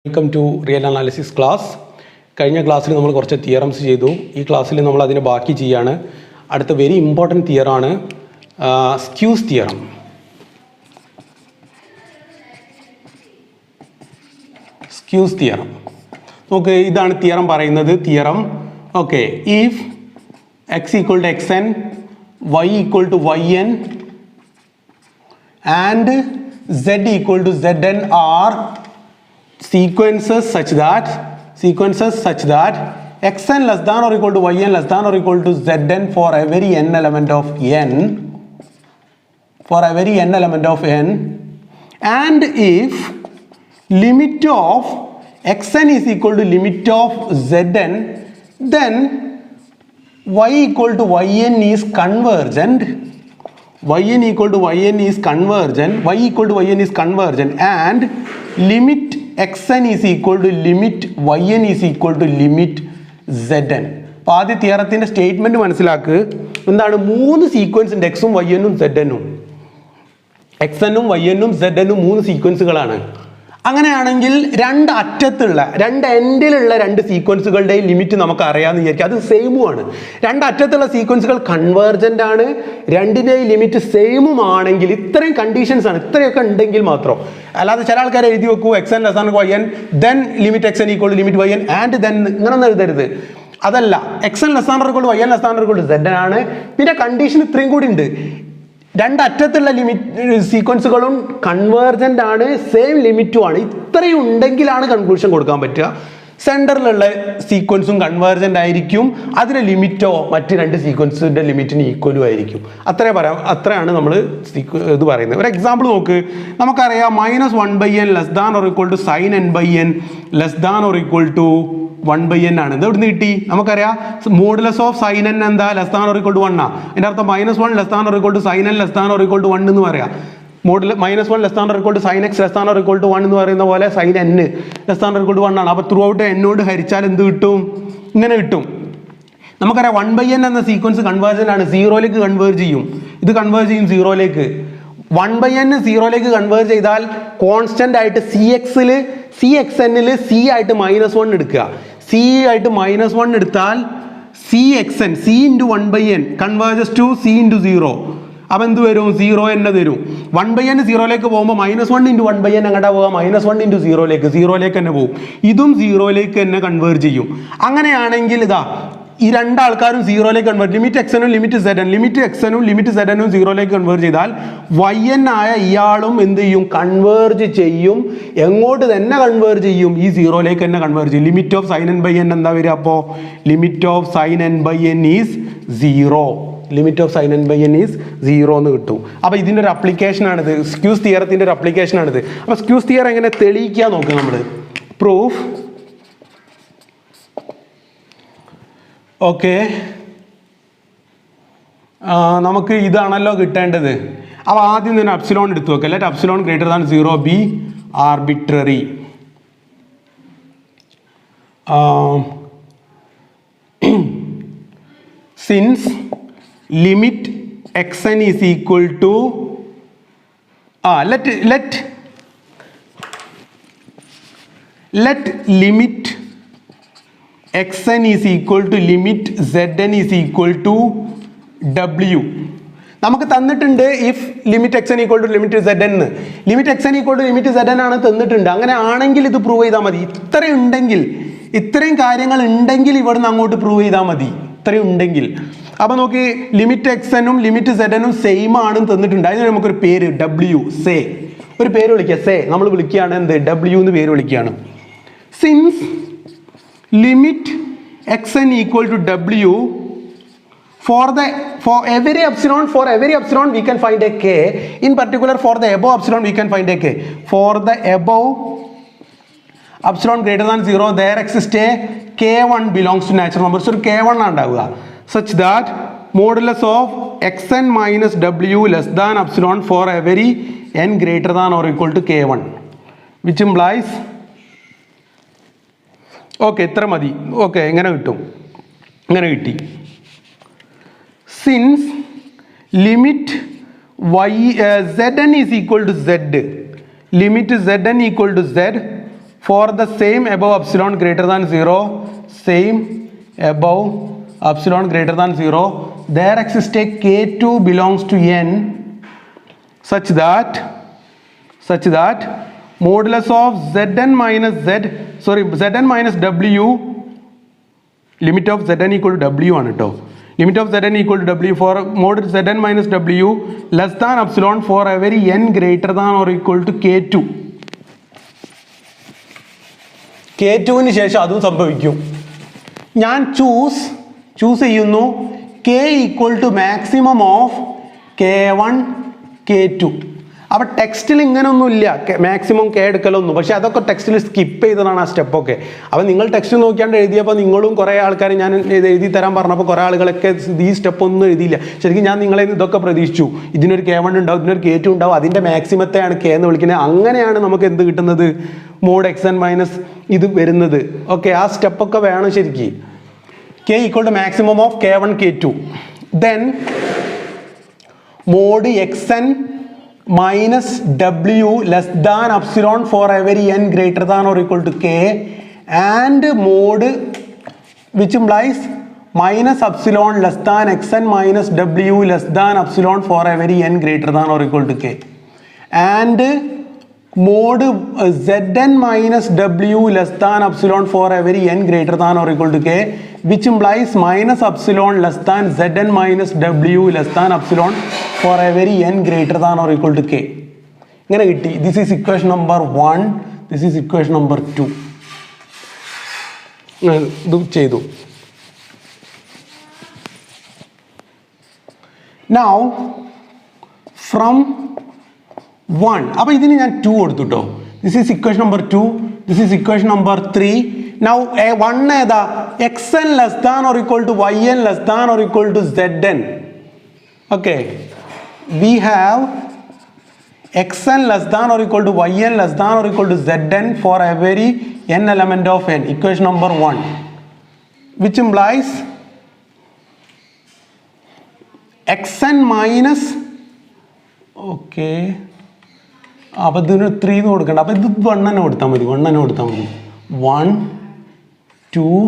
Welcome to real analysis class. കഴിഞ്ഞ ക്ലാസ്സിൽ നമ്മൾ കുറച്ച് തിയറംസ് ചെയ്തു. ഈ ക്ലാസ്സിൽ നമ്മൾ അതിന് ബാക്കി ചെയ്യാണ്. അടുത്ത വെരി ഇമ്പോർട്ടൻറ്റ് തിയറാണ് സ്ക്യൂസ് തിയറം. സ്ക്യൂസ് തിയറം നമുക്ക് ഇതാണ് തിയറം പറയുന്നത്. Theorem okay, if x equal to x n, y equal to y n and z equal to zn are sequences such that xn less than or equal to yn less than or equal to zn for every n element of n, and if limit of xn is equal to limit of zn, then y equal to yn is convergent. yn equal to yn is convergent, y equal to yn is convergent, and limit xn is equal to limit yn is equal to limit zn. അപ്പോൾ ആദ്യ തിയറത്തിൻ്റെ statement മനസ്സിലാക്കുക. എന്താണ്? മൂന്ന് sequence ഉണ്ട്, എക്സും Y എന്നും Z എന്നും. X എന്നും വൈ എന്നും സെഡ് എന്നും മൂന്ന് സീക്വൻസുകളാണ്. അങ്ങനെയാണെങ്കിൽ രണ്ട് അറ്റത്തുള്ള രണ്ട് എൻഡിലുള്ള രണ്ട് സീക്വൻസുകളുടെ ലിമിറ്റ് നമുക്ക് അറിയാമെന്ന് വിചാരിക്കുക. അത് സെയിമുമാണ്. രണ്ട് അറ്റത്തുള്ള സീക്വൻസുകൾ കൺവേർജൻ്റ് ആണ്. രണ്ടിൻ്റെയും ലിമിറ്റ് സെയിമും ആണെങ്കിൽ, ഇത്രയും കണ്ടീഷൻസ് ആണ്, ഇത്രയൊക്കെ ഉണ്ടെങ്കിൽ മാത്രം. അല്ലാതെ ചില ആൾക്കാർ എഴുതി വെക്കൂ x n less than y n then limit x n equal to limit y n and then, ഇങ്ങനൊന്നും എഴുതരുത്. അതല്ല, x n less than equal to y n less than equal to z n ആണ്. പിന്നെ condition ഇത്രയും കൂടി ഉണ്ട്, രണ്ടറ്റത്തുള്ള limit സീക്വൻസുകളും കൺവേർജൻ്റ് ആണ്, സെയിം ലിമിറ്റും ആണ്. ഇത്രയും ഉണ്ടെങ്കിലാണ് കൺക്ലൂഷൻ കൊടുക്കാൻ പറ്റുക. സെൻറ്ററിലുള്ള സീക്വൻസും കൺവേർജൻ്റ് ആയിരിക്കും, അതിൻ്റെ ലിമിറ്റോ മറ്റ് രണ്ട് സീക്വൻസിൻ്റെ ലിമിറ്റിന് ഈക്വലും ആയിരിക്കും. അത്രയാണ് നമ്മൾ ഇത് പറയുന്നത്. ഒരു എക്സാമ്പിൾ നോക്ക്. നമുക്കറിയാം -1/n less than or equal to sine n by n less than or equal to 1/n ആണ്. ഇത് എവിടുന്ന് കിട്ടി? നമുക്കറിയാം മോഡുലസ് ഓഫ് സൈൻ n എന്താ? Less than or equal to 1 ആ. എൻ്റെ അർത്ഥം -1 less than or equal to sine n less than or equal to 1 എന്ന് പറയാം. -1 less than or equal to sine x less than or equal to 1 എന്ന് പറയുന്ന പോലെ sine n less than or equal to 1 ആണ്. അപ്പോൾ through out എന്നോട് ഹരിച്ചാൽ എന്ത് കിട്ടും? ഇങ്ങനെ കിട്ടും. നമുക്കറിയാം 1/n എന്ന സീക്വൻസ് കൺവേർജൻ്റ് ആണ്, 0ലേക്ക് കൺവേർജ് ചെയ്യും. ഇത് കൺവേർജ് ചെയ്യും 0ലേക്ക്. 1/n 0ലേക്ക് കൺവേർജ് ചെയ്താൽ കോൺസ്റ്റൻ്റ് ആയിട്ട് CXNൽ C ആയിട്ട് -1 എടുക്കുക. C ആയിട്ട് -1 എടുത്താൽ CXN, C into 1/n converges to C into 0. അപ്പം എന്ത് വരും? 0 തന്നെ തരും. 1/n 0ലേക്ക് പോകുമ്പോൾ -1 ഇൻറ്റു 1/n അങ്ങോട്ടാ പോകുക, -1 ഇൻറ്റു 0ലേക്ക് തന്നെ പോകും. ഇതും 0ലേക്ക് തന്നെ കൺവേർജ് ചെയ്യും. അങ്ങനെയാണെങ്കിൽ ഇതാ ഈ രണ്ടാൾക്കാരും 0ലേക്ക് കൺവേർട്ട്, ലിമിറ്റ് എക്സനും ലിമിറ്റ് സെഡനും ലിമിറ്റ് 0ലേക്ക് കൺവേർട്ട് ചെയ്താൽ yn ആയ ഇയാളും എന്ത് ചെയ്യും? കൺവേർജ് ചെയ്യും. എങ്ങോട്ട് തന്നെ കൺവേർജ് ചെയ്യും? ഈ 0ലേക്ക് തന്നെ കൺവേർജ് ചെയ്യും. Limit of sine n by n എന്താ വരിക? അപ്പോൾ limit of sine n by n is 0. Limit of sine n by n is 0 എന്ന് കിട്ടും. അപ്പോൾ ഇതിൻ്റെ ഒരു അപ്ലിക്കേഷനാണിത്, സ്ക്യൂസ് തിയറത്തിൻ്റെ ഒരു അപ്ലിക്കേഷനാണിത്. അപ്പോൾ സ്ക്യൂസ് തിയറം എങ്ങനെ തെളിയിക്കാൻ നോക്കുക നമ്മൾ. പ്രൂഫ് ഓക്കെ, നമുക്ക് ഇതാണല്ലോ കിട്ടേണ്ടത്. അപ്പോൾ ആദ്യം തന്നെ അപ്സിലോൺ എടുത്തു വെക്കുക. Let epsilon greater than 0 be arbitrary. Since limit xn is equal to let limit xn is equal to limit zn is equal to w. നമുക്ക് തന്നിട്ടുണ്ട് if limit x n equal to limit z n. Limit x n equal to limit z n ആണ് തന്നിട്ടുണ്ട്. അങ്ങനെ ആണെങ്കിൽ ഇത് prove ചെയ്താൽ മതി. ഇത്രയും കാര്യങ്ങൾ ഉണ്ടെങ്കിൽ ഇവിടുന്ന് അങ്ങോട്ട് പ്രൂവ് ചെയ്താൽ മതി. ഇത്രയും ഉണ്ടെങ്കിൽ. അപ്പോൾ നോക്കി, ലിമിറ്റ് എക്സ് എനും ലിമിറ്റ് സെഡ് എനും സെയിം ആണെന്ന് തന്നിട്ടുണ്ട്. അതിന് നമുക്കൊരു പേര് W, സേ, ഒരു പേര് വിളിക്കുക. സേ നമ്മൾ വിളിക്കുകയാണ് എന്ത്? W എന്ന് പേര് വിളിക്കുകയാണ്. Since limit xn equal to w for every epsilon we can find a k. In particular for the above epsilon we can find a k. For the above epsilon greater than 0 there exists a k1 belongs to natural numbers. So k1 ഉണ്ടാവുക such that modulus of xn minus w less than epsilon for every n greater than or equal to k1, which implies okay ഇത്ര മതി. Okay എങ്ങനെ കിട്ടും? ഇങ്ങനെ കിട്ടി. Since limit zn is equal to z, limit zn equal to z for the same above epsilon greater than 0, same above epsilon greater than 0, there exists a k2 belongs to n such that modulus of zn minus w, limit of zn equal to w ആണ് കേട്ടോ. limit of zn equal to w for mod zn minus w less than epsilon for every n greater than or equal to k2. k2ന് ശേഷം അതും സംഭവിക്കും. ഞാൻ choose ചെയ്യുന്നു k equal to maximum of k1 k2. അപ്പോൾ ടെക്സ്റ്റിൽ ഇങ്ങനെയൊന്നുമില്ല maximum K എടുക്കലൊന്നും, പക്ഷേ അതൊക്കെ ടെക്സ്റ്റിൽ സ്കിപ്പ് ചെയ്തതാണ് ആ സ്റ്റെപ്പൊക്കെ. അപ്പോൾ നിങ്ങൾ ടെക്സ്റ്റ് നോക്കിയാണ്ട് എഴുതിയപ്പോൾ നിങ്ങളും കുറേ ആൾക്കാർ ഞാൻ എഴുതി തരാൻ പറഞ്ഞപ്പോൾ കുറേ ആളുകളൊക്കെ ഈ സ്റ്റെപ്പ് ഒന്നും എഴുതിയില്ല. ശരിക്കും ഞാൻ നിങ്ങളെ ഇതൊക്കെ പ്രതീക്ഷിച്ചു, ഇതിനൊരു k1 ഉണ്ടാവും, ഇതിനൊരു k2 ഉണ്ടാവും, അതിൻ്റെ മാക്സിമത്തെയാണ് k എന്ന് വിളിക്കുന്നത്. അങ്ങനെയാണ് നമുക്ക് എന്ത് കിട്ടുന്നത്, മോഡ് xn മൈനസ് ഇത് വരുന്നത്. ഓക്കെ, ആ സ്റ്റെപ്പൊക്കെ വേണം ശരിക്കും. k equal to maximum of k1 k2, then mod xn minus w less than epsilon for every n greater than or equal to k, and mode which implies minus epsilon less than xn minus w less than epsilon for every n greater than or equal to k, and mode zn minus w less than epsilon for every n greater than or equal to k, which implies minus epsilon less than zn minus w less than epsilon for every n greater than or equal to k. ഇങ്ങനെ കിട്ടി. This is equation number 1, this is equation number 2. ഇത് ചെയ്തു. Now from 1, അപ്പോൾ ഇതിന് ഞാൻ 2 കൊടുത്തു കേട്ടോ. This is equation number 2, this is equation number 3. Now 1 ഏതാ, xn less than or equal to yn less than or equal to zn. Okay, we have xn less than or equal to yn less than or equal to zn for every n element of n, equation number 1, which implies xn minus, okay, അപ്പോൾ ഇതിന് 3 എന്ന് കൊടുക്കണ്ട, അപ്പോൾ ഇത് 1 തന്നെ കൊടുത്താൽ മതി, 1 2.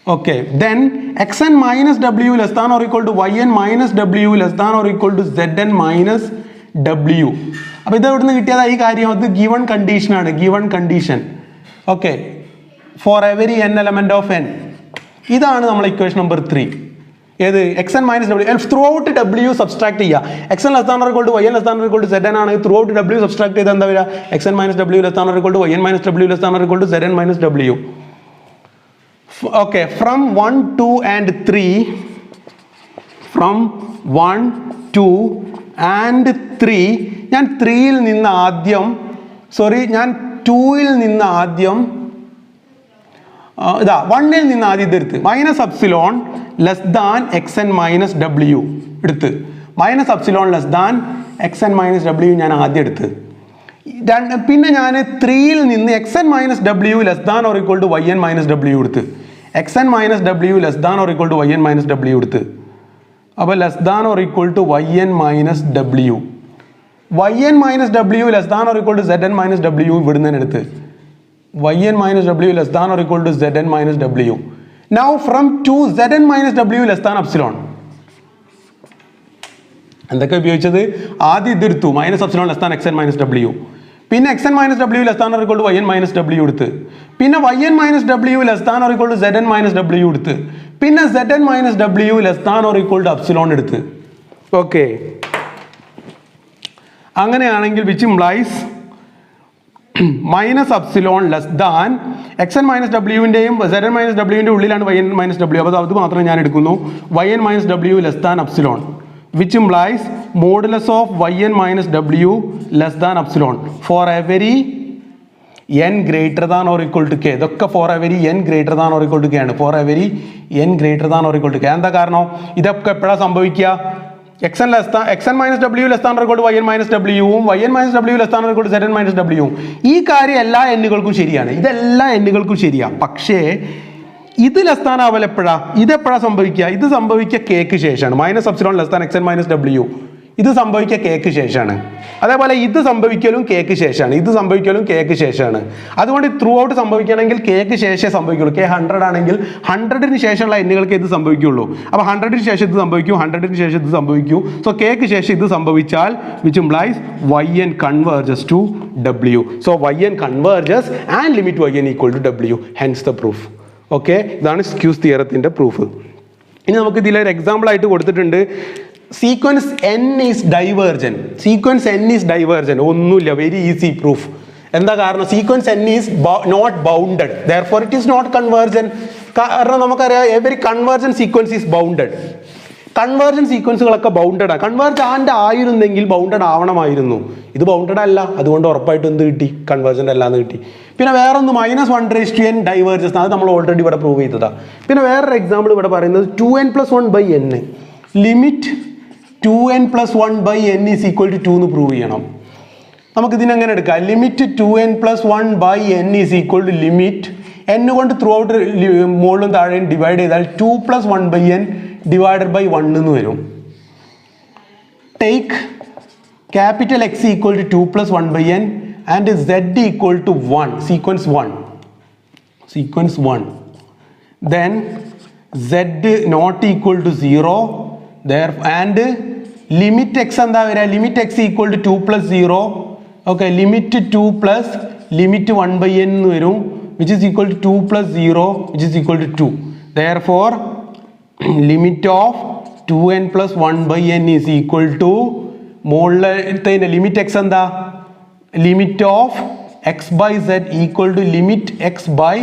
Okay, then xn minus w less than or equal to yn minus w less than or equal to zn minus w. അപ്പോൾ ഇത് എവിടെ നിന്ന് കിട്ടിയതാ ഈ കാര്യം, അത് ഗിവൺ കണ്ടീഷനാണ്, given condition. Okay, for every n element of n. ഇതാണ് നമ്മൾ ഇക്വേഷൻ നമ്പർ 3. ഏത്, xn minus w, throughout w subtract ചെയ്യുക. xn less than or equal to yn less than or equal to zn ആണ്, throughout w subtract ചെയ്താൽ എന്താ വരിക, xn minus w less than or equal to yn minus w less than or equal to zn minus w. Okay, from 1, 2 and 3, from 1, 2 and 3, ഞാൻ 3യിൽ നിന്ന് ആദ്യം, ഞാൻ 2യിൽ നിന്ന് ആദ്യം, ഇതാ 1ൽ നിന്ന് ആദ്യം ഇതെടുത്ത് minus epsilon less than xn minus w എടുത്ത്, minus epsilon less than xn minus w ഞാൻ ആദ്യം എടുത്ത്. പിന്നെ ഞാൻ 3യിൽ നിന്ന് xn minus w less than or equal to yn minus w എടുത്ത്, xn minus w less than or equal to yn minus w എടുത്ത്. അപ്പോൾ less than or equal to yn minus w, yn minus w less than or equal to zn minus w ഇവിടുന്ന് തന്നെ എടുത്ത്, yn minus w less than or equal to zn minus w. Now from 2 zn minus w less than epsilon, എന്തൊക്കെ ഉപയോഗിച്ചത്, ആദ്യം ഇതെടുത്തു minus epsilon less than xn minus w, പിന്നെ xn minus w less than or equal to yn minus w എടുത്ത്, പിന്നെ yn minus w less than or equal to zn minus w എടുത്ത്, പിന്നെ zn minus w less than or equal to epsilon എടുത്ത്. Okay, അങ്ങനെയാണെങ്കിൽ which implies minus epsilon less than xn minus wൻ്റെയും zn minus wൻ്റെ ഉള്ളിലാണ് yn minus w, അപ്പോൾ അത് മാത്രം ഞാൻ എടുക്കുന്നു, yn minus w less than epsilon, which implies modulus of yn minus w less than epsilon for every n greater than or equal to k. ഇതൊക്കെ for every n greater than or equal to k ആണ്, for every n greater than or equal to k. എന്താ കാരണം, ഇതൊക്കെ എപ്പോഴാണ് സംഭവിക്കുക, xn minus w less than or equal to yn minus w-ഉം yn minus w less than or equal to zn minus w-ഉം. ഈ കാര്യം എല്ലാ എന്നുകൾക്കും ശരിയാണ്, ഇതെല്ലാ എന്നുകൾക്കും ശരിയാണ്. പക്ഷേ ഇത് ലെസ് താൻ ആവൽ എപ്പോഴാണ്, ഇതെപ്പോഴാണ് സംഭവിക്കുക, ഇത് സംഭവിക്കുക കേക്ക് ശേഷമാണ്, minus epsilon less than xn minus w. ഇത് സംഭവിക്കുക കെക്ക് ശേഷമാണ്. അതേപോലെ ഇത് സംഭവിക്കലും കെക്ക് ശേഷമാണ്, ഇത് സംഭവിക്കലും കെക്ക് ശേഷമാണ്. അതുകൊണ്ട് ത്രൂ ഔട്ട് സംഭവിക്കണമെങ്കിൽ കെക്ക് ശേഷമേ സംഭവിക്കുള്ളൂ. കെ 100 ആണെങ്കിൽ 100ന് ശേഷമുള്ള എന്നുകൾക്ക് ഇത് സംഭവിക്കുള്ളൂ. അപ്പോൾ 100ന് ശേഷം ഇത് സംഭവിക്കും, 100ന് ശേഷം ഇത് സംഭവിക്കും. സോ കെക്ക് ശേഷം ഇത് സംഭവിച്ചാൽ which implies yn converges to w. So yn converges and limit yn equal to w. Hence the proof. Okay, ഇതാണ് സ്ക്യൂസ് തിയറത്തിൻ്റെ പ്രൂഫ്. ഇനി നമുക്ക് ഇതിലൊരു എക്സാമ്പിൾ ആയിട്ട് കൊടുത്തിട്ടുണ്ട്. Sequence n is divergent. Sequence n is divergent. ഒന്നുമില്ല, വെരി ഈസി പ്രൂഫ്. എന്താ കാരണം? Sequence n is not bounded, therefore it is not convergent. കാരണം നമുക്കറിയാം every convergent sequence is bounded. Convergent സീക്വൻസുകളൊക്കെ ബൗണ്ടഡ് ആണ്. കൺവേർജ് ആയിരുന്നെങ്കിൽ ബൗണ്ടഡ് ആവണമായിരുന്നു. ഇത് ബൗണ്ടഡ് അല്ല, അതുകൊണ്ട് ഉറപ്പായിട്ടും എന്ത് കിട്ടി? കൺവേർജൻ്റ് അല്ലാന്ന് കിട്ടി. പിന്നെ വേറൊന്ന് -1n ഡൈവേർജൻസ്, അത് നമ്മൾ ഓൾറെഡി ഇവിടെ പ്രൂവ് ചെയ്തതാണ്. പിന്നെ വേറൊരു എക്സാമ്പിൾ ഇവിടെ പറയുന്നത് 2n+1/n. Limit 2n+1/n is equal to 2 എന്ന് പ്രൂവ് ചെയ്യണം. നമുക്കിതിനെങ്ങനെ എടുക്കാം? Limit 2n+1/n is equal to limit n കൊണ്ട് ത്രൂ ഔട്ട് മുകളിലും താഴെയും ഡിവൈഡ് ചെയ്താൽ 2+1/n divided by 1 എന്ന് വരും. Take capital X equal to 2+1/n and Z equal to 1, sequence 1. Then Z not equal to 0 there, and limit X എന്താ വരിക? limit X equal to 2+0. Okay, limit 2 plus limit 1/n എന്ന് വരും, which is equal to 2+0, which is equal to 2. Therefore limit of 2n+1/n is equal to മുകളിലത്തെ limit x എന്താ? Limit of x by z equal to limit x by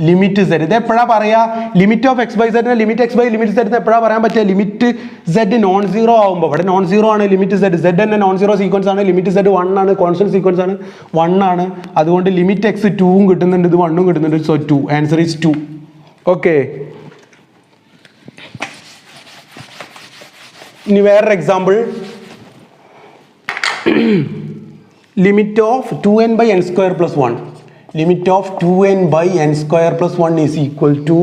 limit z. ഇത് എപ്പോഴാണ് പറയാ? Limit of x by സെഡിനെ limit x by limit z എപ്പോഴാണ് പറയാൻ പറ്റുക? Limit z non zero ആകുമ്പോൾ. ഇവിടെ നോൺ സീറോ ആണ് ലിമിറ്റ് സെഡ്, സെഡ് തന്നെ നോൺ സീറോ സീക്വൻസ് ആണ്, ലിമിറ്റ് സെഡ് 1 ആണ്, കോൺസ്റ്റന്റ് സീക്വൻസ് ആണ്, 1 ആണ്. അതുകൊണ്ട് ലിമിറ്റ് എക്സ് 2ഉം കിട്ടുന്നുണ്ട്, ഇത് 1ഉം കിട്ടുന്നുണ്ട്. So 2, answer is 2. ഓക്കെ, ഇനി വേറൊരു example. Limit of 2n/n² + 1. Limit of 2n/n² + 1 is equal to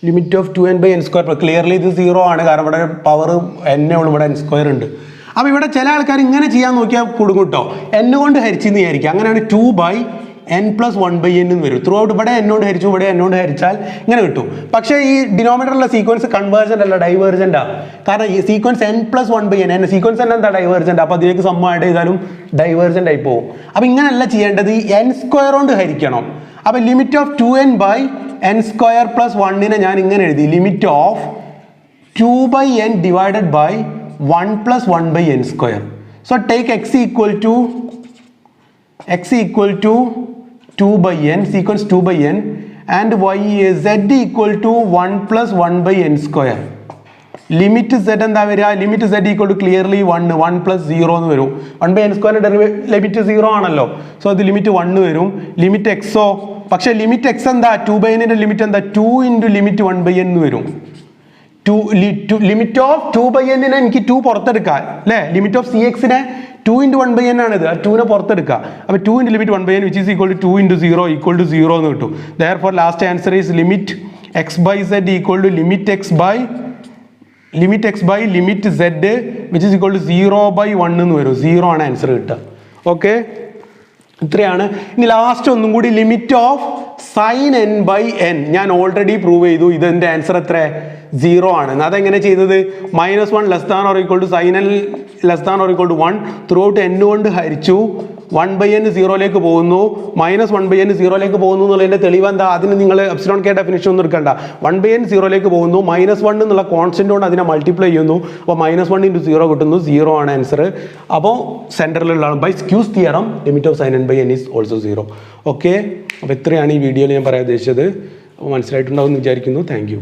limit of 2n/n². Clearly ഇത് 0 ആണ്, കാരണം ഇവിടെ പവർ n ഉള്ളൂ, ഇവിടെ n² ഉണ്ട്. അപ്പോൾ ഇവിടെ ചില ആൾക്കാർ ഇങ്ങനെ ചെയ്യാൻ നോക്കിയാൽ കൊടുക്കും കേട്ടോ. n കൊണ്ട് ഹരിച്ചെന്ന് വിചാരിക്കുക, അങ്ങനെയാണ് 2/n+1/n എന്ന് വരും. ത്രൂ ഔട്ട് ഇവിടെ എന്നോട് ഹരിച്ചു, ഇവിടെ എന്നോട് ഹരിച്ചാൽ ഇങ്ങനെ കിട്ടും. പക്ഷേ ഈ ഡിനോമിനേറ്ററിലുള്ള സീക്വൻസ് കൺവേർജൻ്റ് അല്ല, ഡൈവേർജൻ്റ് ആണ്. കാരണം ഈ സീക്വൻസ് n+1/n, സീക്വൻസ് എന്താ? ഡൈവേർജൻ്റ്. അപ്പോൾ അതിലേക്ക് സം ആഡ് ചെയ്താലും ഡൈവേർജൻ്റ് ആയി പോകും. അപ്പോൾ ഇങ്ങനെയല്ല ചെയ്യേണ്ടത്, ഈ n² കൊണ്ട് ഹരിക്കണം. അപ്പോൾ ലിമിറ്റ് ഓഫ് 2n/n² + 1 ഞാൻ ഇങ്ങനെ എഴുതി, limit of 2/n divided by 1 + 1/n². So take x equal to 2/n, sequence 2/n, and z equal to 1 + 1/n². Limit z എന്താ വരിക? Limit z equal to clearly 1 + 0 എന്ന് വരും. 1/n² ലിമിറ്റ് 0 ആണല്ലോ, so അത് limit 1 വരും. ലിമിറ്റ് എക്സോ, പക്ഷേ limit x എന്താ? 2/n limit എന്താ? 2 × ലിമിറ്റ് 1/n എന്ന് വരും. ലിമിറ്റ് ഓഫ് 2/n എനിക്ക് 2 പുറത്തെടുക്കാം അല്ലേ? ലിമിറ്റ് ഓഫ് cx 2 × 1/n ആണിത്, ആ 2നെ പുറത്തെടുക്കുക. അപ്പോൾ 2 × limit 1/n which is equal to 2 × 0 equal to 0 എന്ന് കിട്ടും. Therefore last answer is limit x/z equal to limit x by limit z which is equal to 0/1 എന്ന് വരും. 0 ആണ് ആൻസർ കിട്ടുക. ഓക്കെ, ഇത്രയാണ്. ഇനി ലാസ്റ്റ് ഒന്നും കൂടി, ലിമിറ്റ് ഓഫ് sin n/n ഞാൻ ഓൾറെഡി പ്രൂവ് ചെയ്തു. ഇതിൻ്റെ ആൻസർ എത്ര? 0 ആണ്. അതെങ്ങനെ ചെയ്തത്? -1 ≤ sin n ≤ 1 through out n കൊണ്ട് ഹരിച്ചു. 1/n 0ലേക്ക് പോകുന്നു, -1/n 0ലേക്ക് പോകുന്നു എന്നുള്ളതിൻ്റെ തെളിവ് എന്താ? അതിന് നിങ്ങൾ എപ്സിലോൺ കെ ഡെഫിനിഷൻ ഒന്നും എടുക്കണ്ട. 1/n 0ലേക്ക് പോകുന്നു, -1 എന്നുള്ള കോൺസ്റ്റന്റ് കൊണ്ട് അതിനെ മൾട്ടിപ്ലൈ ചെയ്യുന്നു. അപ്പോൾ -1 × 0 കിട്ടുന്നു, 0 ആണ് ആൻസർ. അപ്പോൾ സെൻറ്ററിലുള്ള by squeeze theorem limit of sin n/n is also 0. Okay, അപ്പോൾ ഇത്രയാണ് ഈ വീഡിയോയിൽ ഞാൻ പറയാൻ ഉദ്ദേശിച്ചത്. അപ്പോൾ മനസ്സിലായിട്ടുണ്ടാവും എന്ന് വിചാരിക്കുന്നു. Thank you.